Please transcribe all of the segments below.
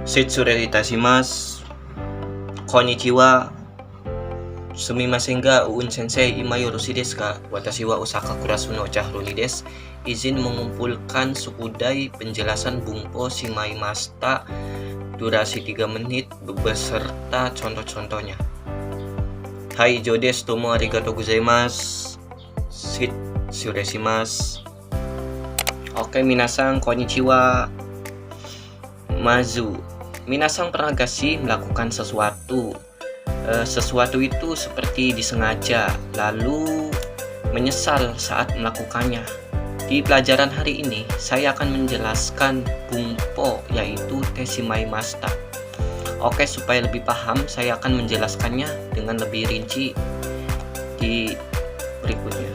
Shitsure itashimasu. Konnichiwa. Sumimasen ga Uun Sensei, ima yoroshi desu ka? Watashi wa Osaka Kurasuno Chahroni desu. Izin mengumpulkan sukudai penjelasan Bunpo Shimaimashita durasi 3 menit beserta contoh-contohnya. Hai jo desu, tomo arigatou gozaimasu. Shitsure shimasu. Oke, minasan konnichiwa. Mazu, minasan pernah gak sih melakukan sesuatu? Sesuatu itu seperti disengaja, lalu menyesal saat melakukannya. Di pelajaran hari ini, saya akan menjelaskan Bunpo, yaitu te shimaimashita. Oke, supaya lebih paham, saya akan menjelaskannya dengan lebih rinci di berikutnya.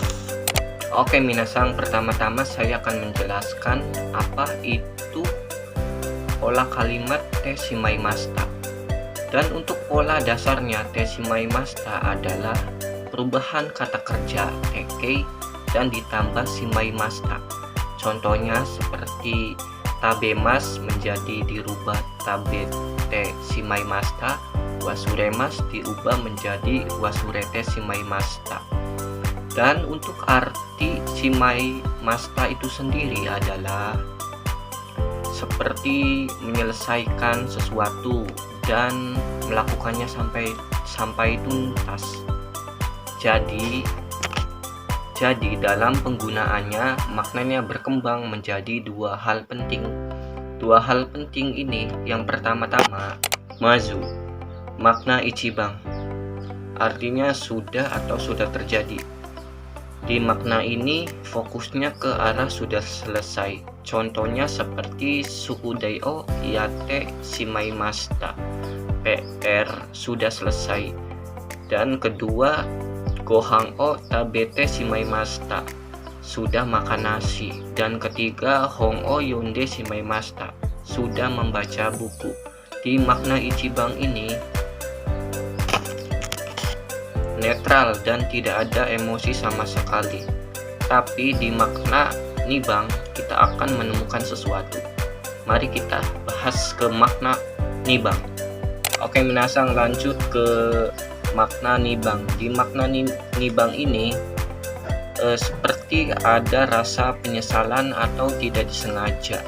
Oke, minasan, pertama-tama saya akan menjelaskan apa itu pola kalimat te shimaimashita. Dan untuk pola dasarnya te shimaimashita adalah perubahan kata kerja teke dan ditambah shimaimashita. Contohnya seperti tabemasu menjadi dirubah tabete shimaimashita, wasuremasu diubah menjadi wasurete shimaimashita. Dan untuk arti shimaimashita itu sendiri adalah seperti menyelesaikan sesuatu dan melakukannya sampai tuntas. Jadi dalam penggunaannya maknanya berkembang menjadi dua hal penting. Dua hal penting ini, yang pertama-tama mazu, makna ichiban, artinya sudah atau sudah terjadi. Di makna ini fokusnya ke arah sudah selesai. Contohnya seperti sukudai o yate shimaimashita, PR sudah selesai. Dan kedua, gohan o tabete shimaimashita, sudah makan nasi. Dan ketiga, hon o yonde shimaimashita, sudah membaca buku. Di makna ichiban ini netral dan tidak ada emosi sama sekali. Tapi di makna nibang kita akan menemukan sesuatu. Mari kita bahas ke makna nibang. Oke, minasan, lanjut ke makna nibang. Di makna nibang ini seperti ada rasa penyesalan atau tidak disengaja,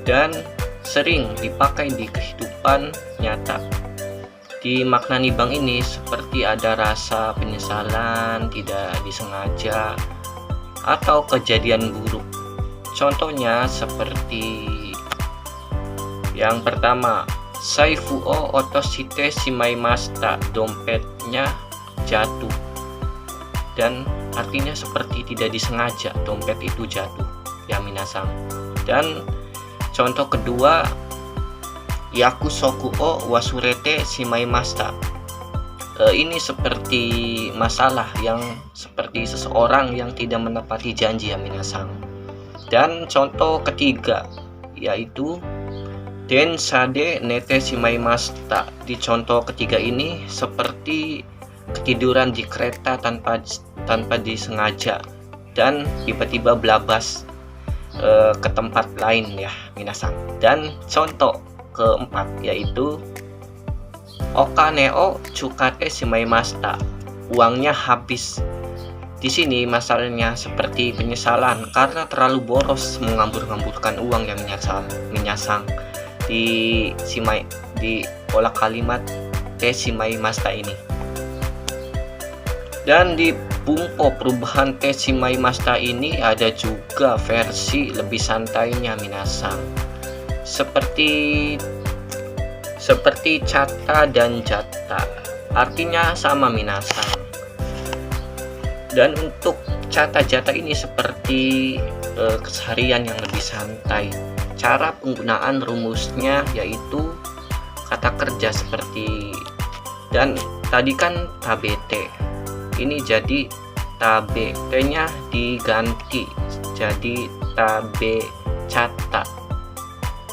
dan sering dipakai di kehidupan nyata. Di makna nibang ini seperti ada rasa penyesalan, tidak disengaja, atau kejadian buruk. Contohnya seperti yang pertama, saifu o otoshite shimaimashita, dompetnya jatuh. Dan artinya seperti tidak disengaja dompet itu jatuh, ya minasan. Dan contoh kedua, yakusoku o wasurete shimaimashita. Ini seperti masalah yang seperti seseorang yang tidak menepati janji, ya minasan. Dan contoh ketiga yaitu densade nete shimaimashita. Di contoh ketiga ini seperti ketiduran di kereta tanpa disengaja dan tiba-tiba belabas ke tempat lain, ya minasan. Dan contoh keempat yaitu okane o tsukate shimaimashita, uangnya habis. Di sini masalahnya seperti penyesalan karena terlalu boros mengambur-ngamburkan uang yang menyasang. Di pola kalimat te shimaimashita ini. Dan di Bunpo perubahan te shimaimashita ini ada juga versi lebih santainya, minasan. Seperti cata dan jata, artinya sama, minasan. Dan untuk cata jata ini seperti keseharian yang lebih santai. Cara penggunaan rumusnya yaitu kata kerja seperti, dan tadi kan tabete, ini jadi tabe, t-nya diganti jadi tabe cata,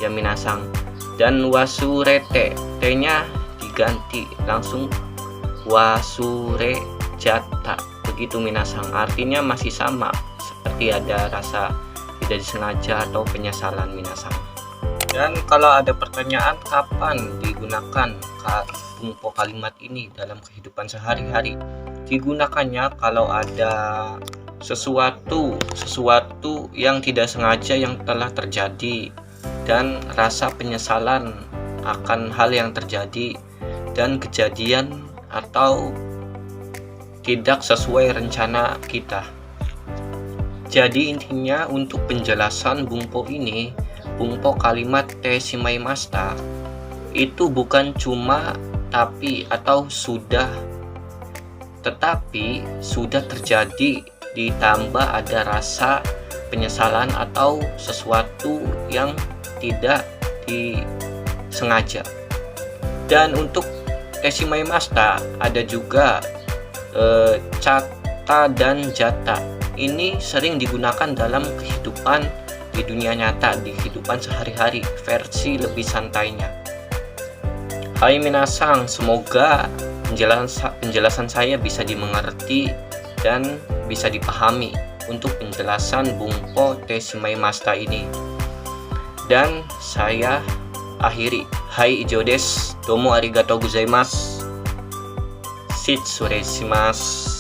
ya minasan. Dan wasurete, t-nya diganti langsung wasure jata, begitu minasan. Artinya masih sama, seperti ada rasa tidak disengaja atau penyesalan, minasan. Dan kalau ada pertanyaan kapan digunakan bungpo kalimat ini dalam kehidupan sehari-hari, digunakannya kalau ada sesuatu yang tidak sengaja yang telah terjadi dan rasa penyesalan akan hal yang terjadi dan kejadian atau tidak sesuai rencana kita. Jadi intinya untuk penjelasan bungpo ini, bungpo kalimat te shimaimashita itu bukan cuma tapi atau sudah, tetapi sudah terjadi ditambah ada rasa penyesalan atau sesuatu yang tidak disengaja. Dan untuk te shimaimashita ada juga cata dan jata. Ini sering digunakan dalam kehidupan di dunia nyata, di kehidupan sehari-hari, versi lebih santainya. Hai minasang, semoga penjelasan saya bisa dimengerti dan bisa dipahami untuk penjelasan bungpo te shimaimashita ini. Dan saya akhiri. Hai ijo desu. Domo arigatou gozaimasu. Shitsurei shimasu.